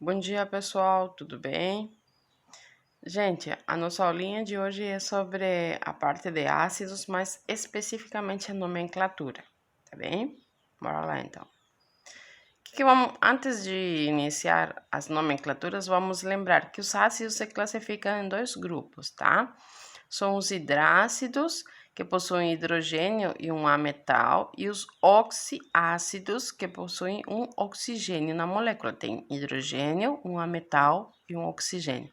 Bom dia, pessoal, tudo bem? Gente, a nossa aulinha de hoje é sobre a parte de ácidos, mas especificamente a nomenclatura, tá bem? Bora lá então. Antes de iniciar as nomenclaturas, vamos lembrar que os ácidos se classificam em dois grupos, tá? São os hidrácidos, que possuem hidrogênio e um A metal, e os oxiácidos, que possuem um oxigênio na molécula. Tem hidrogênio, um A metal e um oxigênio.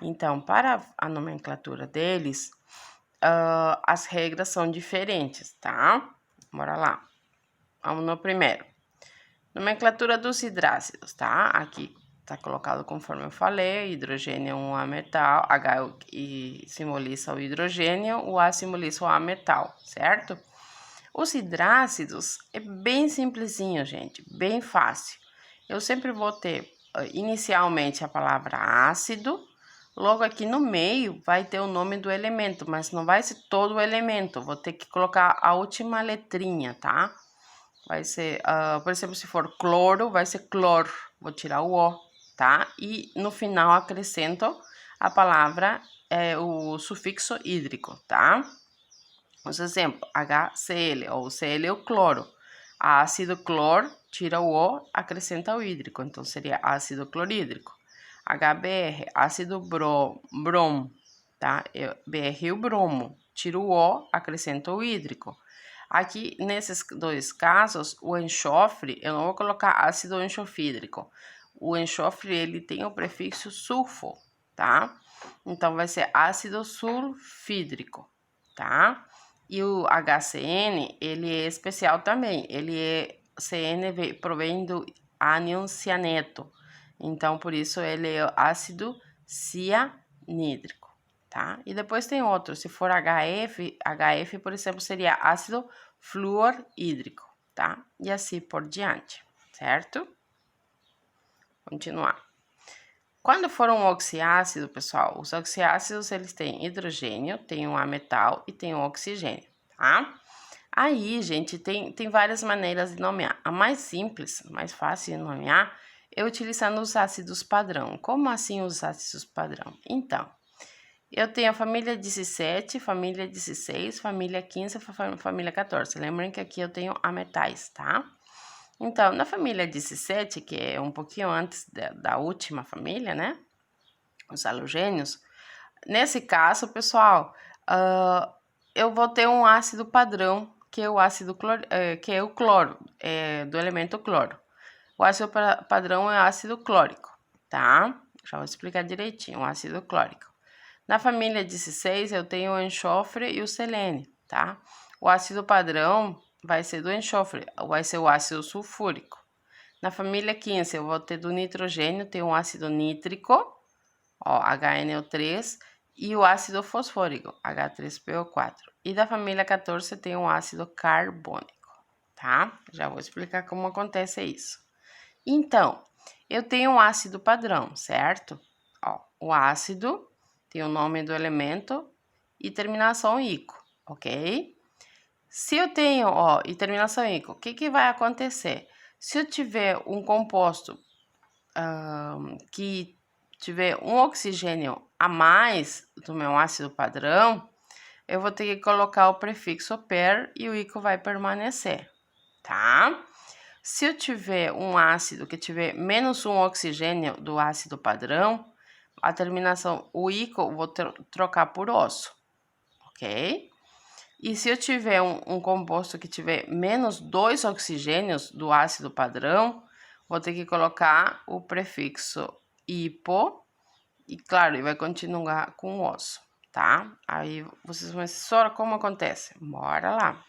Então, para a nomenclatura deles, as regras são diferentes, tá? Bora lá. Vamos no primeiro. Nomenclatura dos hidrácidos, tá? Aqui tá colocado conforme eu falei, hidrogênio é um A metal, H simboliza o hidrogênio, o A simboliza o A metal, certo? Os hidrácidos é bem simplesinho, gente, bem fácil. Eu sempre vou ter inicialmente a palavra ácido, logo aqui no meio vai ter o nome do elemento, mas não vai ser todo o elemento, vou ter que colocar a última letrinha, tá? Vai ser, por exemplo, se for cloro, vai ser clor. Vou tirar o O, tá? E no final acrescento a palavra, o sufixo hídrico, tá? Os exemplos, HCl, ou Cl é o cloro. Ácido clor, tira o O, acrescenta o hídrico. Então, seria ácido clorídrico. HBr, ácido brom, tá? BR é o bromo. Tira o O, acrescenta o hídrico. Aqui, nesses dois casos, o enxofre, eu não vou colocar ácido enxofídrico. O enxofre, ele tem o prefixo sulfo, tá? Então, vai ser ácido sulfídrico, tá? E o HCN, ele é especial também. Ele é, CN provém do ânion cianeto. Então, por isso, ele é ácido cianídrico, tá? E depois tem outro, se for HF, por exemplo, seria ácido fluorídrico, tá? E assim por diante, certo? Continuar. Quando for um oxiácido, pessoal, os oxiácidos, eles têm hidrogênio, tem um A metal e tem um oxigênio, tá? Aí, gente, tem várias maneiras de nomear. A mais simples, mais fácil de nomear, é utilizando os ácidos padrão. Como assim os ácidos padrão? Então, eu tenho a família 17, família 16, família 15, família 14. Lembrem que aqui eu tenho ametais, tá? Então, na família 17, que é um pouquinho antes da última família, né? Os halogênios. Nesse caso, pessoal, eu vou ter um ácido padrão, que é o ácido que é o cloro, do elemento cloro. O ácido padrão é ácido clórico, tá? Já vou explicar direitinho, o ácido clórico. Na família 16, eu tenho o enxofre e o selênio, tá? O ácido padrão vai ser do enxofre, vai ser o ácido sulfúrico. Na família 15, eu vou ter do nitrogênio, tem um ácido nítrico, ó, HNO3, e o ácido fosfórico, H3PO4. E da família 14, tem um ácido carbônico, tá? Já vou explicar como acontece isso. Então, eu tenho um ácido padrão, certo? Ó, o ácido tem o nome do elemento e terminação ico, ok? Se eu tenho, ó, e terminação ico, o que vai acontecer? Se eu tiver um composto que tiver um oxigênio a mais do meu ácido padrão, eu vou ter que colocar o prefixo per e o ico vai permanecer, tá? Se eu tiver um ácido que tiver menos um oxigênio do ácido padrão, a terminação o ico vou trocar por osso, ok? E se eu tiver um composto que tiver menos 2 oxigênios do ácido padrão, vou ter que colocar o prefixo hipo, e claro, ele vai continuar com o osso, tá? Aí vocês vão dizer, como acontece? Bora lá.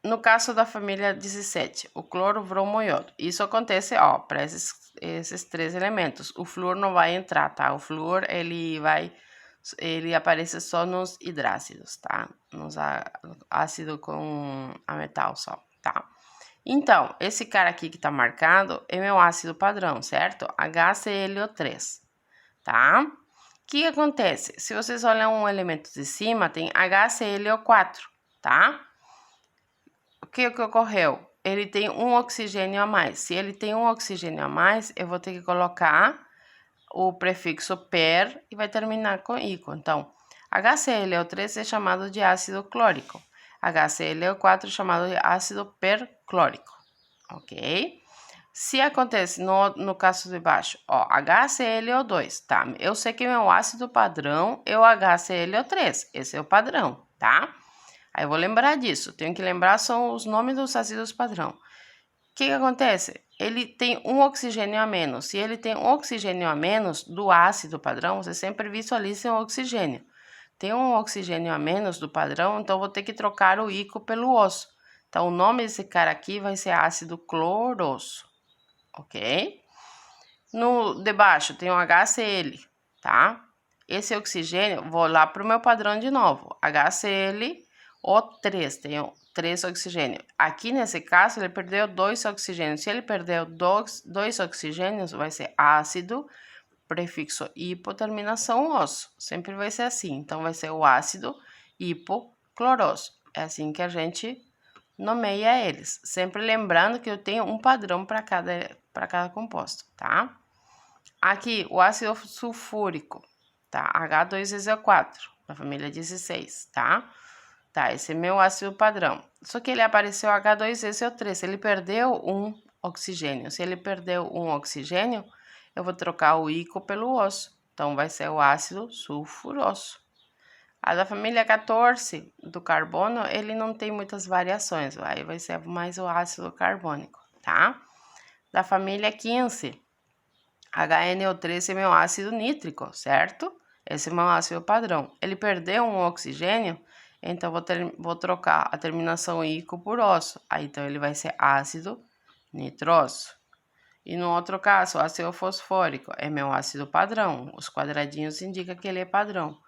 No caso da família 17, o cloro, bromo e iodo. Isso acontece, ó, para esses três elementos. O flúor não vai entrar, tá? O flúor, ele aparece só nos hidrácidos, tá? Nos ácido com a metal só, tá? Então, esse cara aqui que tá marcado é meu ácido padrão, certo? HClO3, tá? O que acontece? Se vocês olham um elemento de cima, tem HClO4, tá? O que ocorreu? ele tem um oxigênio a mais. Se ele tem um oxigênio a mais, eu vou ter que colocar o prefixo per e vai terminar com ico. Então, HClO3 é chamado de ácido clórico. HClO4 é chamado de ácido perclórico, ok? Se acontece no caso de baixo, ó, HClO2, tá? Eu sei que meu ácido padrão é o HClO3, esse é o padrão, tá? Aí eu vou lembrar disso, tenho que lembrar são os nomes dos ácidos padrão. O que acontece? Ele tem um oxigênio a menos. Se ele tem um oxigênio a menos do ácido padrão, você sempre visualiza um oxigênio. Tem um oxigênio a menos do padrão, então vou ter que trocar o ico pelo osso. Então o nome desse cara aqui vai ser ácido cloroso, ok? No de baixo tem o HCl, tá? Esse oxigênio, vou lá para o meu padrão de novo. HClO3, tem 3 oxigênios. Aqui nesse caso, ele perdeu 2 oxigênios. Se ele perdeu 2 oxigênios, vai ser ácido, prefixo hipo, terminação osso. Sempre vai ser assim. Então, vai ser o ácido hipocloroso. É assim que a gente nomeia eles. Sempre lembrando que eu tenho um padrão para cada composto, tá? Aqui, o ácido sulfúrico, tá? H2SO4, da família 16, tá? Tá, esse é meu ácido padrão. Só que ele apareceu H2SO3, ele perdeu um oxigênio. Se ele perdeu um oxigênio, eu vou trocar o ico pelo osso. Então, vai ser o ácido sulfuroso. A da família 14 do carbono, ele não tem muitas variações. Aí vai ser mais o ácido carbônico, tá? Da família 15, HNO3 é meu ácido nítrico, certo? Esse é meu ácido padrão. Ele perdeu um oxigênio, então vou trocar a terminação ico por osso. Aí então ele vai ser ácido nitroso. E no outro caso, ácido fosfórico é meu ácido padrão. Os quadradinhos indicam que ele é padrão.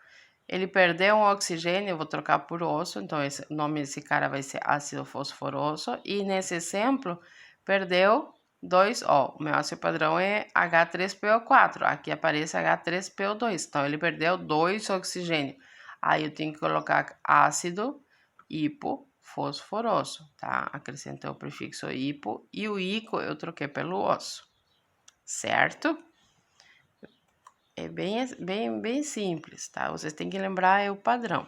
Ele perdeu um oxigênio, eu vou trocar por osso, então o nome desse cara vai ser ácido fosforoso. E nesse exemplo, perdeu 2, ó, o meu ácido padrão é H3PO4, aqui aparece H3PO2, então ele perdeu 2 oxigênios. Aí eu tenho que colocar ácido hipofosforoso, tá? Acrescentei o prefixo hipo e o ico eu troquei pelo osso, certo? É bem simples, tá? Vocês têm que lembrar é o padrão.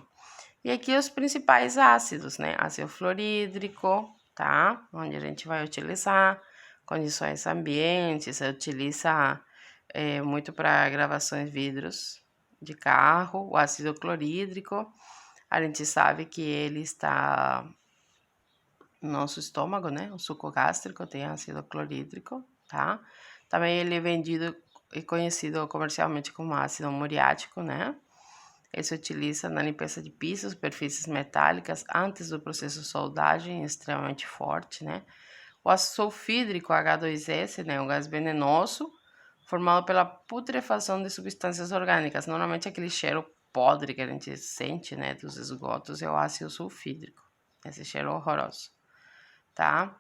E aqui os principais ácidos, né? Ácido fluorídrico, tá? Onde a gente vai utilizar condições ambientes, se utiliza muito para gravações de vidros de carro. O ácido clorídrico, a gente sabe que ele está no nosso estômago, né? O suco gástrico tem ácido clorídrico, tá? Também ele é vendido e conhecido comercialmente como ácido muriático, né? Ele se utiliza na limpeza de pisos, superfícies metálicas, antes do processo de soldagem, extremamente forte, né? O ácido sulfídrico, H2S, né? Um gás venenoso, formado pela putrefação de substâncias orgânicas. Normalmente aquele cheiro podre que a gente sente, né? Dos esgotos é o ácido sulfídrico. Esse cheiro horroroso, tá?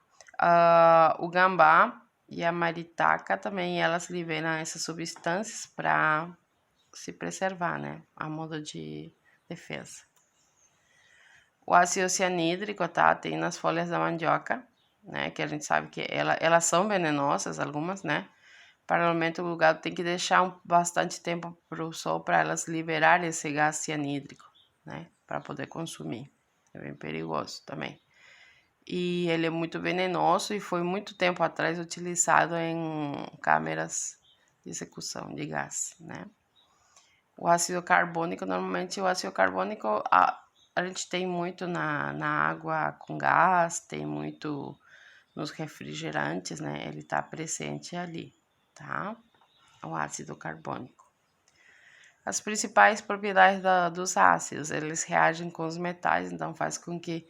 O gambá e a maritaca também, elas liberam essas substâncias para se preservar, né? A modo de defesa. O ácido cianídrico, tá? Tem nas folhas da mandioca, né? Que a gente sabe que elas são venenosas, algumas, né? Provavelmente o gado tem que deixar bastante tempo para o sol para elas liberarem esse gás cianídrico, né? Para poder consumir. É bem perigoso também. E ele é muito venenoso e foi muito tempo atrás utilizado em câmeras de execução de gás, né? O ácido carbônico, normalmente o ácido carbônico a gente tem muito na água com gás, tem muito nos refrigerantes, né? Ele tá presente ali, tá? O ácido carbônico. As principais propriedades dos ácidos, eles reagem com os metais, então faz com que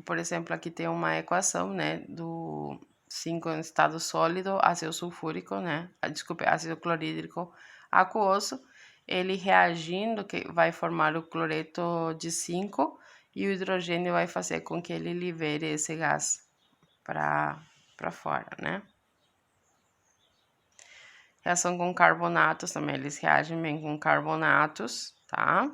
por exemplo, aqui tem uma equação, né, do 5 em estado sólido, ácido sulfúrico, né, desculpe, ácido clorídrico aquoso, ele reagindo, que vai formar o cloreto de 5 e o hidrogênio vai fazer com que ele libere esse gás para fora, né. Reação com carbonatos também, eles reagem bem com carbonatos, tá?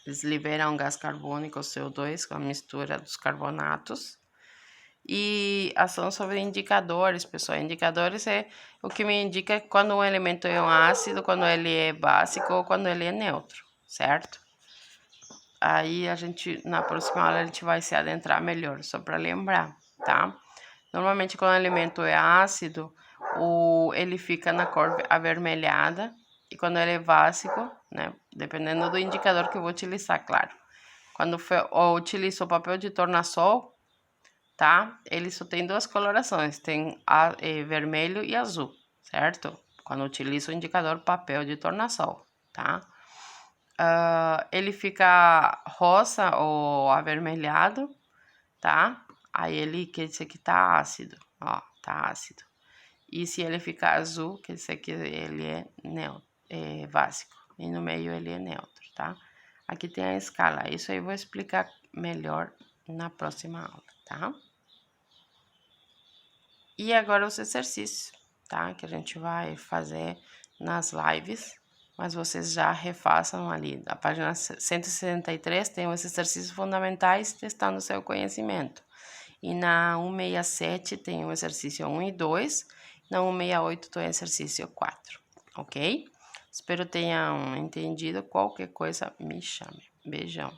Eles liberam gás carbônico, CO2, com a mistura dos carbonatos. E ação sobre indicadores, pessoal. Indicadores é o que me indica quando um elemento é um ácido, quando ele é básico ou quando ele é neutro, certo? Aí a gente, na próxima aula, a gente vai se adentrar melhor, só para lembrar, tá? Normalmente, quando o elemento é ácido, ele fica na cor avermelhada, e quando ele é básico, né? Dependendo do indicador que eu vou utilizar, claro. Quando eu utilizo o papel de tornassol, tá? Ele só tem duas colorações, tem vermelho e azul, certo? Quando eu utilizo o indicador papel de tornassol, tá? Ele fica rosa ou avermelhado, tá? Aí ele quer dizer que tá ácido, ó, tá ácido. E se ele ficar azul, quer dizer que ele é neutro, é básico. E no meio ele é neutro, tá? Aqui tem a escala. Isso aí eu vou explicar melhor na próxima aula, tá? E agora os exercícios, tá? Que a gente vai fazer nas lives, mas vocês já refaçam ali. Na página 163 tem os exercícios fundamentais testando o seu conhecimento. E na 167 tem o exercício 1 e 2, na 168 tem o exercício 4, ok? Espero tenham entendido. Qualquer coisa me chame. Beijão.